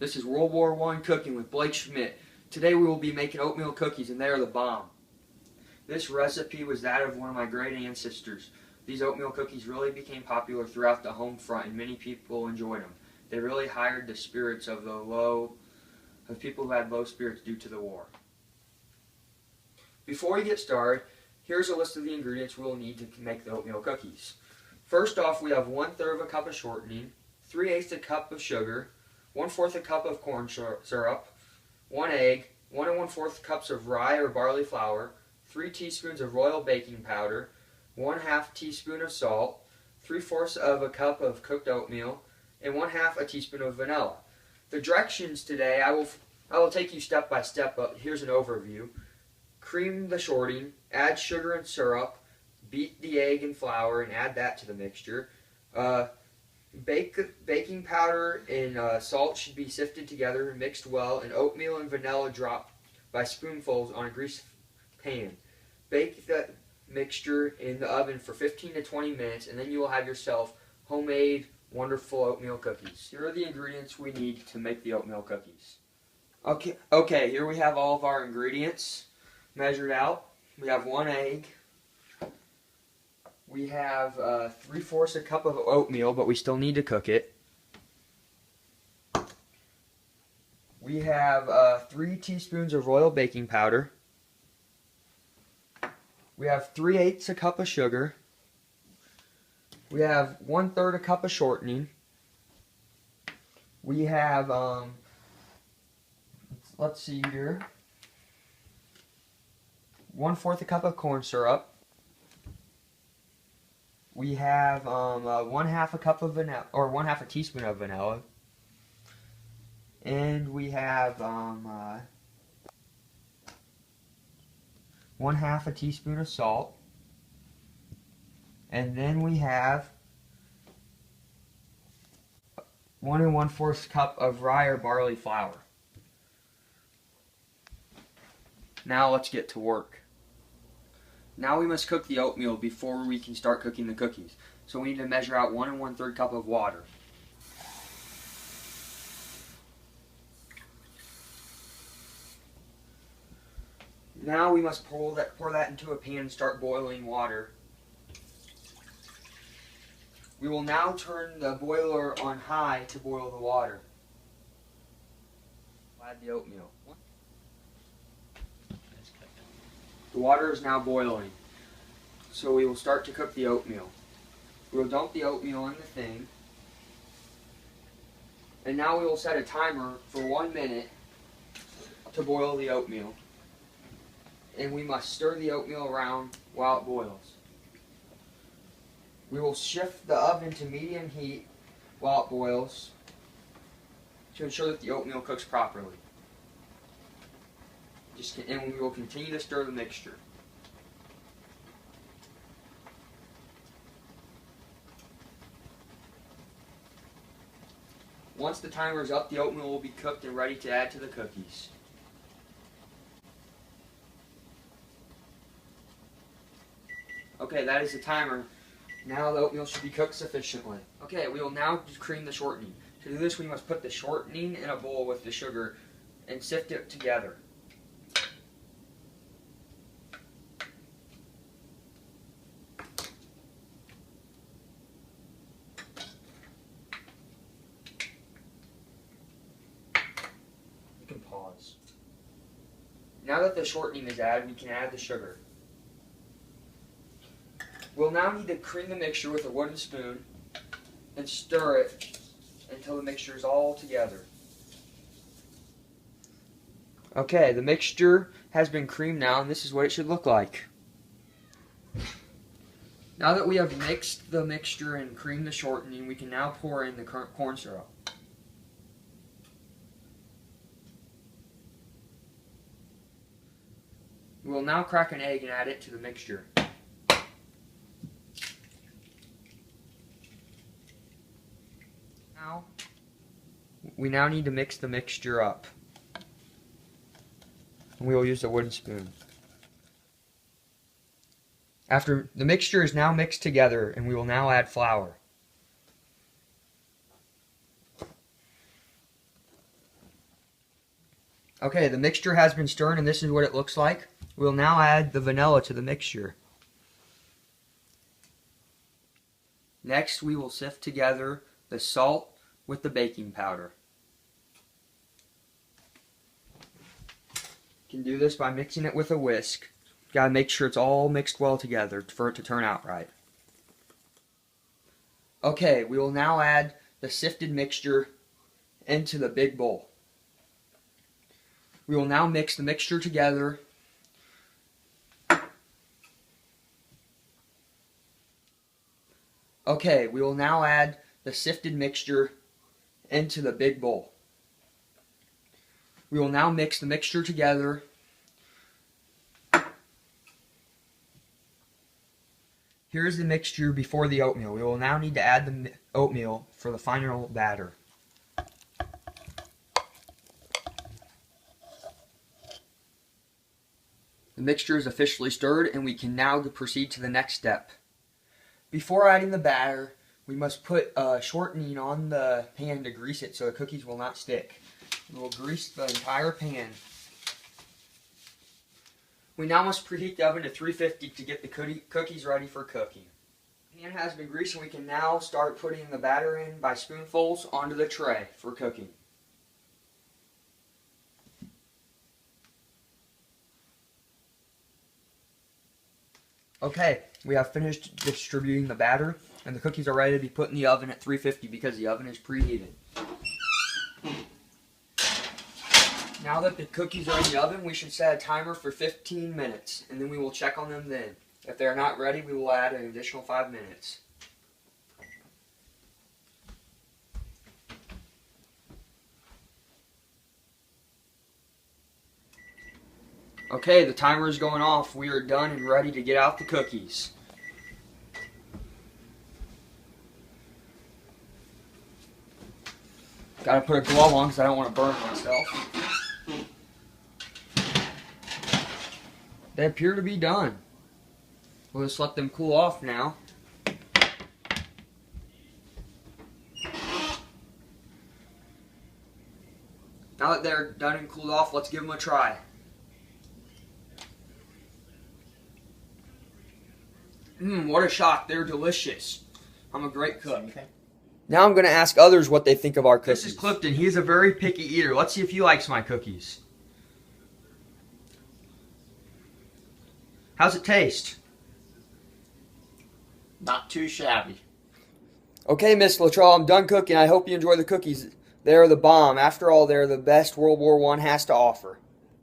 This is World War I Cooking with Blake Schmidt. Today we will be making oatmeal cookies, and they are the bomb. This recipe was that of one of my great ancestors. These oatmeal cookies really became popular throughout the home front, and many people enjoyed them. They really hired the spirits of people who had low spirits due to the war. Before we get started, here's a list of the ingredients we will need to make the oatmeal cookies. First off, we have 1/3 of a cup of shortening, 3/8 a cup of sugar, 1/4 a cup of corn syrup, 1 egg, 1 1/4 cups of rye or barley flour, 3 teaspoons of royal baking powder, 1/2 teaspoon of salt, 3/4 of a cup of cooked oatmeal, and 1/2 a teaspoon of vanilla. The directions today, I will take you step by step, but here's an overview. Cream the shortening, add sugar and syrup, beat the egg and flour and add that to the mixture. Baking powder and salt should be sifted together and mixed well, and oatmeal and vanilla dropped by spoonfuls on a greased pan. Bake the mixture in the oven for 15 to 20 minutes, and then you will have yourself homemade, wonderful oatmeal cookies. Here are the ingredients we need to make the oatmeal cookies. Okay, here we have all of our ingredients measured out. We have 1 egg. We have 3/4 a cup of oatmeal, but we still need to cook it. We have 3 teaspoons of royal baking powder. We have 3/8 a cup of sugar. We have 1/3 a cup of shortening. We have, let's see here, 1/4 a cup of corn syrup. We have 1/2 a cup of vanilla, or 1/2 a teaspoon of vanilla. And we have 1/2 a teaspoon of salt. And then we have 1 1/4 cup of rye or barley flour. Now let's get to work. Now we must cook the oatmeal before we can start cooking the cookies. So we need to measure out 1 1/3 cup of water. Now we must pour that into a pan and start boiling water. We will now turn the boiler on high to boil the water. Add the oatmeal. The water is now boiling, so we will start to cook the oatmeal. We will dump the oatmeal in the thing, and now we will set a timer for 1 minute to boil the oatmeal. And we must stir the oatmeal around while it boils. We will shift the oven to medium heat while it boils to ensure that the oatmeal cooks properly. And we will continue to stir the mixture. Once the timer is up, the oatmeal will be cooked and ready to add to the cookies. Okay, that is the timer. Now the oatmeal should be cooked sufficiently. Okay, we will now cream the shortening. To do this, we must put the shortening in a bowl with the sugar and sift it together. You can pause. Now that the shortening is added, we can add the sugar. We'll now need to cream the mixture with a wooden spoon and stir it until the mixture is all together. Okay, the mixture has been creamed now, and this is what it should look like. Now that we have mixed the mixture and creamed the shortening, we can now pour in the corn syrup. We will now crack an egg and add it to the mixture. We now need to mix the mixture up. And we will use a wooden spoon. After the mixture is now mixed together, and we will now add flour. Okay, the mixture has been stirred and this is what it looks like. We'll now add the vanilla to the mixture. Next, we will sift together the salt with the baking powder. You can do this by mixing it with a whisk. You gotta make sure it's all mixed well together for it to turn out right. Okay, we will now add the sifted mixture into the big bowl. We will now mix the mixture together. Okay, we will now add the sifted mixture into the big bowl. We will now mix the mixture together. Here's the mixture before the oatmeal. We will now need to add the oatmeal for the final batter. The mixture is officially stirred and we can now proceed to the next step. Before adding the batter, we must put shortening on the pan to grease it so the cookies will not stick. We will grease the entire pan. We now must preheat the oven to 350 to get the cookies ready for cooking. The pan has been greased and we can now start putting the batter in by spoonfuls onto the tray for cooking. Okay, we have finished distributing the batter and the cookies are ready to be put in the oven at 350 because the oven is preheated. Now that the cookies are in the oven, we should set a timer for 15 minutes and then we will check on them then. If they are not ready, we will add an additional 5 minutes. Okay, the timer is going off. We are done and ready to get out the cookies. Gotta put a glove on because I don't want to burn myself. They appear to be done. We'll just let them cool off now. Now that they're done and cooled off, let's give them a try. What a shock. They're delicious. I'm a great cook. Now I'm going to ask others what they think of our cookies. This is Clifton. He's a very picky eater. Let's see if he likes my cookies. How's it taste? Not too shabby. Okay, Miss Luttrell, I'm done cooking. I hope you enjoy the cookies. They're the bomb. After all, they're the best World War I has to offer.